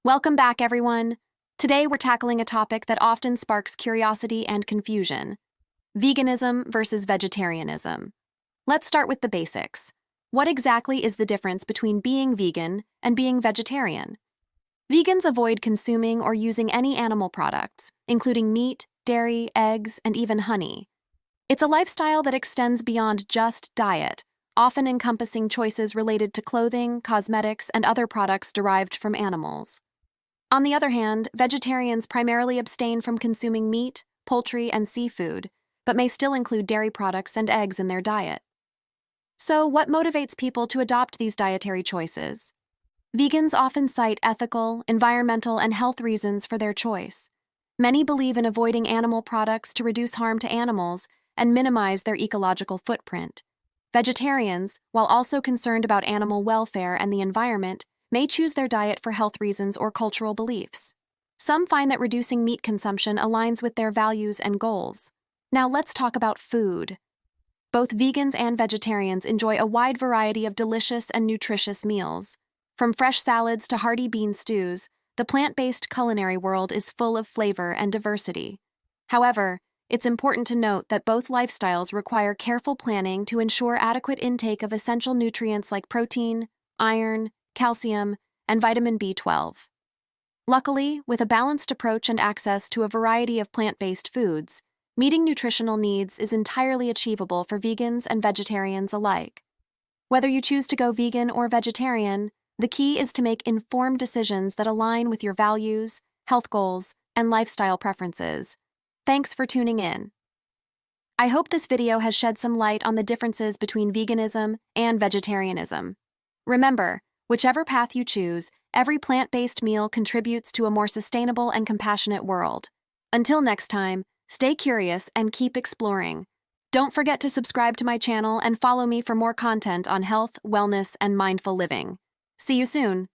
Welcome back, everyone. Today we're tackling a topic that often sparks curiosity and confusion: veganism versus vegetarianism. Let's start with the basics. What exactly is the difference between being vegan and being vegetarian? Vegans avoid consuming or using any animal products, including meat, dairy, eggs, and even honey. It's a lifestyle that extends beyond just diet, often encompassing choices related to clothing, cosmetics, and other products derived from animals. On the other hand, vegetarians primarily abstain from consuming meat, poultry, and seafood, but may still include dairy products and eggs in their diet. So, what motivates people to adopt these dietary choices? Vegans often cite ethical, environmental, and health reasons for their choice. Many believe in avoiding animal products to reduce harm to animals and minimize their ecological footprint. Vegetarians, while also concerned about animal welfare and the environment, may choose their diet for health reasons or cultural beliefs. Some find that reducing meat consumption aligns with their values and goals. Now let's talk about food. Both vegans and vegetarians enjoy a wide variety of delicious and nutritious meals. From fresh salads to hearty bean stews, the plant-based culinary world is full of flavor and diversity. However, it's important to note that both lifestyles require careful planning to ensure adequate intake of essential nutrients like protein, iron, calcium, and vitamin B12. Luckily, with a balanced approach and access to a variety of plant-based foods, meeting nutritional needs is entirely achievable for vegans and vegetarians alike. Whether you choose to go vegan or vegetarian, the key is to make informed decisions that align with your values, health goals, and lifestyle preferences. Thanks for tuning in. I hope this video has shed some light on the differences between veganism and vegetarianism. Remember, whichever path you choose, every plant-based meal contributes to a more sustainable and compassionate world. Until next time, stay curious and keep exploring. Don't forget to subscribe to my channel and follow me for more content on health, wellness, and mindful living. See you soon.